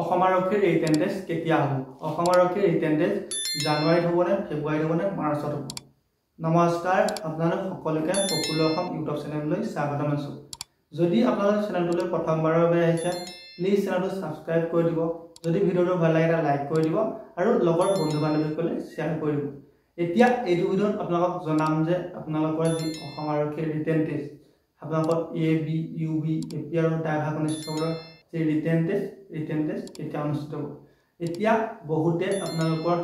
অসম আৰক্ষীৰ written test কেতিয়া হ'ব? অসম আৰক্ষীৰ ৰিটেন টেষ্ট জানুৱাৰীত হ'ব নে ফেব্ৰুৱাৰীত হ'ব নে মাৰ্চত হ'ব? নমস্কাৰ, আপোনালোক সকলোকে প্ৰফুল্ল অসম ইউটিউব চেনেললৈ স্বাগতম জনাইছোঁ। যদি আপোনালোক চেনেলটোলৈ প্ৰথমবাৰৰ বাবে আহিছে, প্লিজ চেনেলটো ছাবস্ক্ৰাইব কৰি দিব। যদি ভিডিঅ'টো ভাল লাগে এটা লাইক কৰি দিব আৰু লগৰ বন্ধু বান্ধৱীসকলে শ্বেয়াৰ কৰি দিব। এতিয়া এইটো ভিডিঅ'ত আপোনালোকক জনাম যে আপোনালোকৰ যি অসম আৰক্ষীৰ ৰিটেন টেষ্ট, আপোনালোকৰ AB, UB, AP আৰু ড্ৰাইভাৰ কনিষ্টেবলৰ যে ৰিটেন টেষ্ট কেতিয়া অনুষ্ঠিত হ'ব? এতিয়া বহুতে আপোনালোকৰ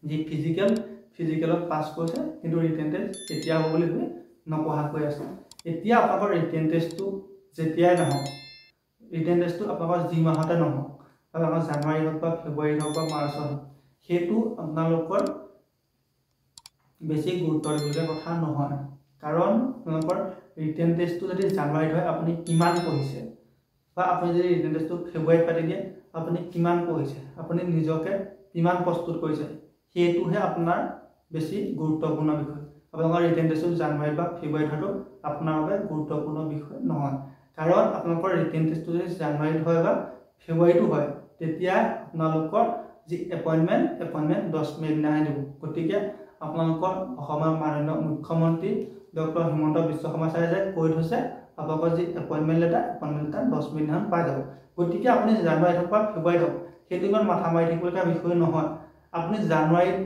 যি ফিজিকেলত পাছ কৰিছে কিন্তু ৰিটেন টেষ্ট কেতিয়া হ'ব বুলি নপঢ়াকৈ আছে। এতিয়া আপোনালোকৰ ৰিটেন টেষ্টটো যেতিয়াই নহওক, ৰিটেন টেষ্টটো আপোনালোকৰ যি মাহতে নহওক, আপোনালোকৰ জানুৱাৰী হওক বা ফেব্ৰুৱাৰী হওক বা মাৰ্চত হওক, সেইটো আপোনালোকৰ বেছি গুৰুত্ব দিবলগীয়া কথা নহয়। কাৰণ আপোনালোকৰ ৰিটেন টেষ্টটো যদি জানুৱাৰীত হয় আপুনি কিমান পঢ়িছে, বা আপুনি যদি ৰিটেন টেষ্টটো ফেব্ৰুৱাৰীত পাতি দিয়ে আপুনি কিমান পঢ়িছে, আপুনি নিজকে কিমান প্ৰস্তুত কৰিছে, সেইটোহে আপোনাৰ বেছি গুৰুত্বপূৰ্ণ বিষয়। আপোনালোকৰ ৰিটেন টেষ্টটো জানুৱাৰীত বা ফেব্ৰুৱাৰীত হয়তো আপোনাৰ বাবে গুৰুত্বপূৰ্ণ বিষয় নহয়। কাৰণ আপোনালোকৰ ৰিটেন টেষ্টটো যদি জানুৱাৰীত হয় বা ফেব্ৰুৱাৰীতো হয়, তেতিয়া আপোনালোকৰ যি এপইণ্টমেণ্ট 10 মে'ৰ দিনাহে দিব। গতিকে আপোনালোকৰ অসমৰ মাননীয় মুখ্যমন্ত্ৰী ডক্টৰ হিমন্ত বিশ্ব শৰ্মা ছাৰে কৈ থৈছে আপোনালোকৰ যি এপইণ্টমেণ্ট লেটাৰ 10 মে'ৰ দিনাখন পাই যাব। গতিকে আপুনি জানুৱাৰীত হওক বা ফেব্ৰুৱাৰীত হওক, সেইটো ইমান মাথা মাৰি থাকিবলগীয়া বিষয় নহয়। আপুনি জানুৱাৰীত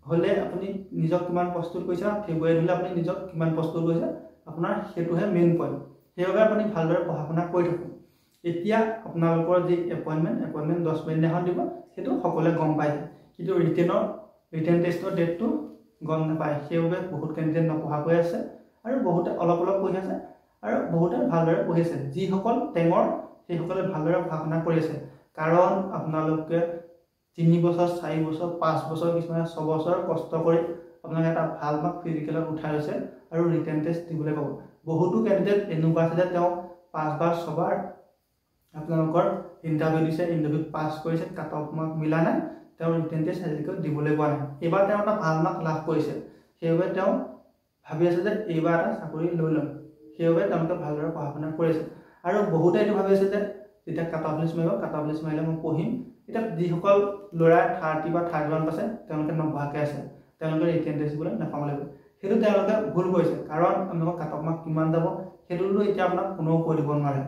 হ'লে আপুনি নিজক কিমান প্ৰস্তুত কৰিছে, ফেব্ৰুৱাৰীত হ'লে আপুনি নিজক কিমান প্ৰস্তুত কৰিছে, আপোনাৰ সেইটোহে মেইন পইণ্ট। সেইবাবে আপুনি ভালদৰে পঢ়া শুনা কৰি থাকক। এতিয়া আপোনালোকৰ যি এপইণ্টমেণ্ট 10 মে'ৰ দিনাখন দিব, সেইটো সকলোৱে গম পায়। কিন্তু ৰিটেন টেষ্টৰ ডেটটো গম নাপায়। সেইবাবে বহুত কেণ্ডিডেট নপঢ়াকৈ আছে আৰু বহুতে অলপ পঢ়ি আছে আৰু বহুতে ভালদৰে পঢ়িছে। যিসকল টেঙৰ সেইসকলে ভালদৰে পঢ়া শুনা কৰি আছে। কাৰণ আপোনালোকে 3 বছৰ, 4 বছৰ, 5 বছৰ, কিছুমানে 6 বছৰ কষ্ট কৰি আপোনালোকে এটা ভাল মাৰ্ক ফিজিকেলত উঠাই লৈছে আৰু ৰিটেন টেষ্ট দিবলৈ পাব। বহুতো কেণ্ডিডেট এনেকুৱা আছে যে তেওঁ 5 বাৰ 6 বাৰ আপোনালোকৰ ইণ্টাৰভিউ দিছে, ইণ্টাৰভিউত পাছ কৰিছে, কাট অফ মাৰ্ক মিলা নাই, তেওঁ ৰিটেন টেষ্ট আজিলৈকে দিবলৈ পোৱা নাই। এইবাৰ তেওঁ এটা ভাল মাৰ্ক লাভ কৰিছে, সেইবাবে তেওঁ ভাবি আছে যে এইবাৰ এটা চাকৰি লৈ ল'ম। সেইবাবে তেওঁলোকে ভালদৰে পঢ়া শুনা কৰি আছে। আৰু বহুতে এইটো ভাবি আছে যে যেতিয়া কাট অফ লিষ্ট মাৰিব, কাট অফ লিষ্ট মাৰিলে মই পঢ়িম। এতিয়া যিসকল ল'ৰাই 30 বা 31 পাইছে তেওঁলোকে নপঢ়াকৈ আছে, তেওঁলোকে ৰিটেন টেষ্ট দিবলৈ নাপাব লাগিব। সেইটো তেওঁলোকে ভুল কৰিছে। কাৰণ আপোনালোকৰ কাট অফ মাৰ্ক কিমান যাব সেইটোতো এতিয়া আপোনাক কোনেও কৈ দিব নোৱাৰে।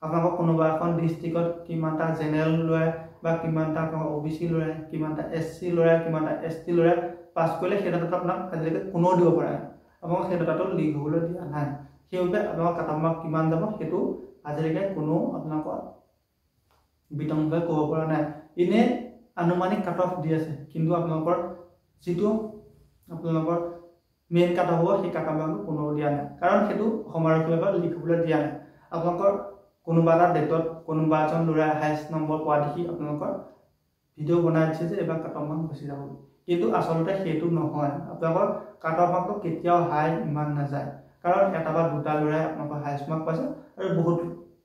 আপোনালোকৰ কোনোবা এখন ডিষ্ট্ৰিক্টত কিমানটা জেনেৰেল ল'ৰাই বা কিমানটা আপোনালোকৰ OBC ল'ৰাই, কিমানটা SC ল'ৰাই, কিমানটা ST ল'ৰাই পাছ কৰিলে সেই ডাটাটো আপোনাক আজিলৈকে কোনেও দিব পৰা নাই। আপোনালোকক সেই ডাটাটো লিক হ'বলৈ দিয়া নাই। সেইবাবে আপোনালোকৰ কাট অফ মাৰ্ক কিমান যাব সেইটো আজিলৈকে কোনেও আপোনালোকৰ বিতংভাৱে ক'ব পৰা নাই। এনেই আনুমানিক কাট অফ দি আছে, কিন্তু আপোনালোকৰ যিটো আপোনালোকৰ মেইন কাট অফ হ'ব সেই কাট অফ মাৰ্কটো কোনেও দিয়া নাই। কাৰণ সেইটো অসম আৰক্ষীৰ পৰা লিক হ'বলৈ দিয়া নাই। আপোনালোকৰ কোনোবা এটা ডেটত কোনোবা এজন ল'ৰাই হাইষ্ট নম্বৰ পোৱা দেখি আপোনালোকৰ ভিডিঅ' বনাই দিছে যে এইবাৰ কাট অফ মাৰ্ক গুচি যাব। কিন্তু আচলতে সেইটো নহয়। আপোনালোকৰ কাট অফ মাৰ্কটো কেতিয়াও হাই ইমান নাযায়। কাৰণ এটা বা দুটা ল'ৰাই আপোনালোকৰ হাইষ্ট মাৰ্ক পাইছে আৰু বহুত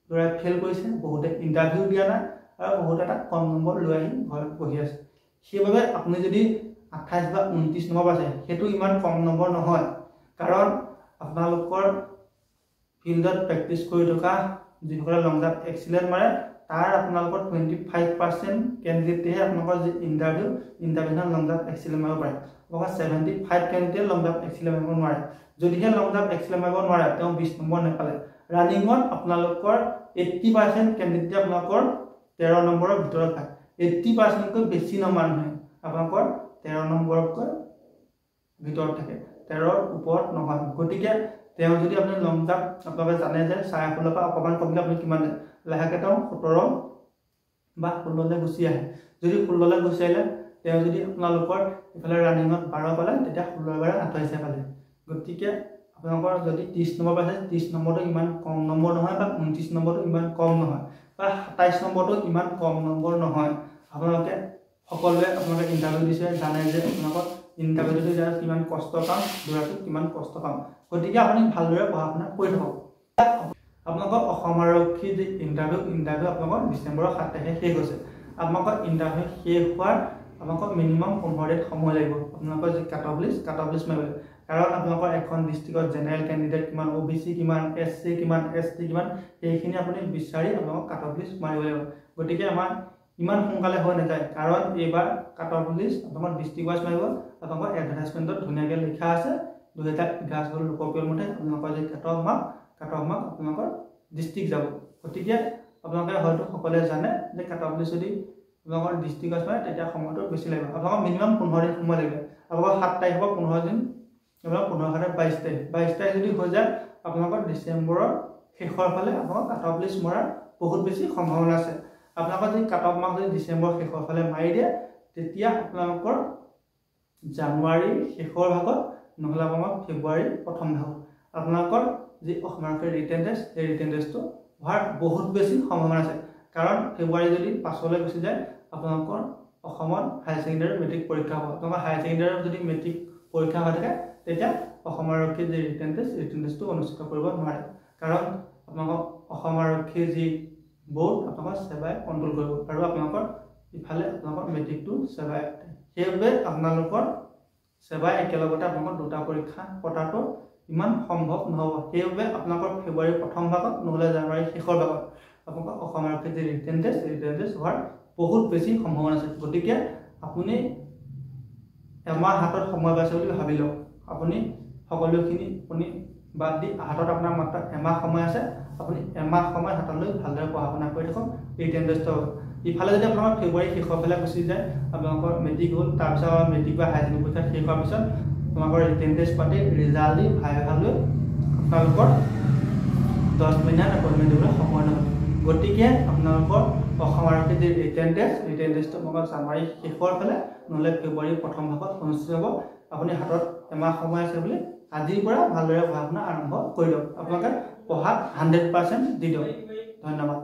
ল'ৰাই ফেইল কৰিছে, বহুতে ইণ্টাৰভিউ দিয়া নাই আৰু বহুতে এটা কম নম্বৰ লৈ আহি ঘৰত পঢ়ি আছে। সেইবাবে আপুনি যদি 28 বা 29 নম্বৰ পাইছে, সেইটো ইমান কম নম্বৰ নহয়। কাৰণ আপোনালোকৰ ফিল্ডত প্ৰেক্টিচ কৰি থকা যিসকলে লং জাম্প এক্সিলেণ্ট মাৰে, তাৰ আপোনালোকৰ 25% কেণ্ডিডেটেহে আপোনালোকৰ যি ইণ্টাৰভিউত লং জাম্প এক্সিলেণ্ট মাৰিব পাৰে। আপোনালোকৰ 75 কেণ্ডিডেটে লং জাম্প এক্সিলেণ্ট মাৰিব নোৱাৰে। যদিহে লং জাম্প এক্সিলেণ্ট মাৰিব নোৱাৰে, তেওঁ 20 নম্বৰ নাপালে। ৰানিঙত আপোনালোকৰ 80% কেণ্ডিডেটে আপোনালোকৰ 13 নম্বৰৰ ভিতৰত পায়। 80%তকৈ বেছি মানুহে আপোনালোকৰ 13 নম্বৰতকৈ ভিতৰত থাকে, 13ৰ ওপৰত নহয়। গতিকে তেওঁ যদি আপুনি লং জাম্প আপোনালোকে জানে যে 16.5 পৰা অকণমান কমিলে আপুনি কিমান লাহেকৈ তেওঁ 17 বা 16লৈ গুচি আহে। যদি 16লৈ গুচি আহিলে, তেওঁ যদি আপোনালোকৰ ইফালে ৰানিঙত 12 পালে, তেতিয়া 16 28 পালে। গতিকে আপোনালোকৰ যদি 30 নম্বৰ পাইছে, 30 নম্বৰটো ইমান কম নম্বৰ নহয়, বা 29 নম্বৰটো ইমান কম নহয়, বা 27 নম্বৰটো ইমান কম নম্বৰ নহয়। আপোনালোকে সকলোৱে আপোনালোকে ইণ্টাৰভিউ দিছে, জানে যে আপোনালোকৰ ইণ্টাৰভিউটো কিমান কষ্ট পাম, দৌৰাটো কিমান কষ্ট পাম। গতিকে আপুনি ভালদৰে পঢ়া শুনা কৰি থাকক। আপোনালোকৰ অসম আৰক্ষীৰ যি ইণ্টাৰভিউ আপোনালোকৰ ডিচেম্বৰৰ 7 তাৰিখে শেষ হৈছে। আপোনালোকৰ ইণ্টাৰভিউ শেষ হোৱাৰ আপোনালোকৰ মিনিমাম 15 দিন সময় লাগিব আপোনালোকৰ যি কাট অফ লিষ্ট মাৰিবলৈ। কাৰণ আপোনালোকৰ এখন ডিষ্ট্ৰিক্টত জেনেৰেল কেণ্ডিডেট কিমান, OBC কিমান, SC কিমান, ST কিমান, সেইখিনি আপুনি বিচাৰি আপোনালোকক কাট অফ লিষ্ট মাৰিব লাগিব। গতিকে আমাৰ ইমান সোনকালে হৈ নাযায়, কাৰণ এইবাৰ কাট অফ লিষ্ট আপোনালোকৰ ডিষ্ট্ৰিক্ট ৱাইজ মাৰিব। আপোনালোকৰ এডভাৰটাইজমেণ্টত ধুনীয়াকৈ লিখা আছে 2011 চনৰ লোকপিয়ল মতে আপোনালোকৰ যে কাট অফ মাৰ্ক আপোনালোকৰ ডিষ্ট্ৰিক্ট যাব। গতিকে আপোনালোকে হয়তো সকলোৱে জানে যে কাট অফ লিষ্ট যদি আপোনালোকৰ ডিষ্ট্ৰিক্ট ৱাইজ মাৰে তেতিয়া সময়টো বেছি লাগিব। আপোনালোকৰ মিনিমাম 15 দিন সময় লাগিব। আপোনালোকৰ 7 তাৰিখ হ'ব 15 দিন, আপোনালোকৰ 15 22 তাৰিখ 22 তাৰিখ যদি হৈ যায় আপোনালোকৰ ডিচেম্বৰৰ শেষৰ ফালে আপোনালোকৰ কাট অফ লিষ্ট মৰাৰ বহুত বেছি সম্ভাৱনা আছে। আপোনালোকৰ যদি কাট অফ মাৰ্ক যদি ডিচেম্বৰ শেষৰ ফালে মাৰি দিয়ে তেতিয়া আপোনালোকৰ জানুৱাৰীৰ শেষৰ ভাগত নহ'লে আপোনালোকৰ ফেব্ৰুৱাৰীৰ প্ৰথম ভাগত আপোনালোকৰ যি অসমৰ ৰিটেন টেষ্ট সেই ৰিটেন টেষ্টটো হোৱাৰ বহুত বেছি সম্ভাৱনা আছে। কাৰণ ফেব্ৰুৱাৰী যদি পাছলৈ গুচি যায় আপোনালোকৰ অসমত হায়াৰ ছেকেণ্ডেৰী মেট্ৰিক পৰীক্ষা হ'ব। আপোনালোকৰ হায়াৰ ছেকেণ্ডেৰীৰ যদি মেট্ৰিক পৰীক্ষা হৈ থাকে তেতিয়া অসম আৰক্ষীৰ যি ৰিটেন টেষ্টটো অনুষ্ঠিত কৰিব নোৱাৰে, কাৰণ আপোনালোকৰ অসম আৰক্ষীৰ যি বোৰ্ড আপোনালোকৰ সেৱাই কণ্ট্ৰল কৰিব আৰু আপোনালোকৰ ইফালে আপোনালোকৰ মেট্ৰিকটো সেৱাই। সেইবাবে আপোনালোকৰ সেৱাই একেলগতে আপোনালোকৰ দুটা পৰীক্ষা পতাটো ইমান সম্ভৱ নহ'ব। সেইবাবে আপোনালোকৰ ফেব্ৰুৱাৰীৰ প্ৰথম ভাগত নহ'লে জানুৱাৰীৰ শেষৰ ভাগত আপোনালোকৰ অসম আৰক্ষীৰ যি ৰিটেন টেষ্ট হোৱাৰ বহুত বেছি সম্ভাৱনা আছে। গতিকে আপুনি এমাহ হাতত সময় পাইছে বুলি ভাবি লওক। আপুনি সকলোখিনি আপুনি বাদ দি হাতত আপোনাৰ মাত্ৰ এমাহ সময় আছে। আপুনি এমাহ সময় হাতলৈ ভালদৰে পঢ়া শুনা কৰি থাকক ৰিটেন টেষ্টৰ। ইফালে যদি আপোনালোকৰ ফেব্ৰুৱাৰী শেষৰ ফালে গুচি যায় আপোনালোকৰ মেট্ৰিক হ'ল, তাৰপিছত মেট্ৰিক বা হায়াৰ ছেকেণ্ডেৰী পৰীক্ষা শেষ হোৱাৰ পিছত আপোনালোকৰ ৰিটেন টেষ্ট পাতি ৰিজাল্ট দি ভাইভা লৈ আপোনালোকৰ 10 মিনিট এপইণ্টমেণ্ট দিবলৈ সময় নহয়। গতিকে আপোনালোকৰ অসম আৰক্ষীৰ যি ৰিটেন টেষ্টটো আপোনালোকৰ জানুৱাৰী শেষৰ ফালে নহ'লে ফেব্ৰুৱাৰীৰ প্ৰথম ভাগত অনুষ্ঠিত হ'ব। আপুনি হাতত এমাহ সময় আছে বুলি আজিৰ পৰা ভালদৰে পঢ়া শুনা আৰম্ভ কৰি দিয়ক। আপোনালোকে পঢ়াত 100% দি দিয়ক। ধন্যবাদ।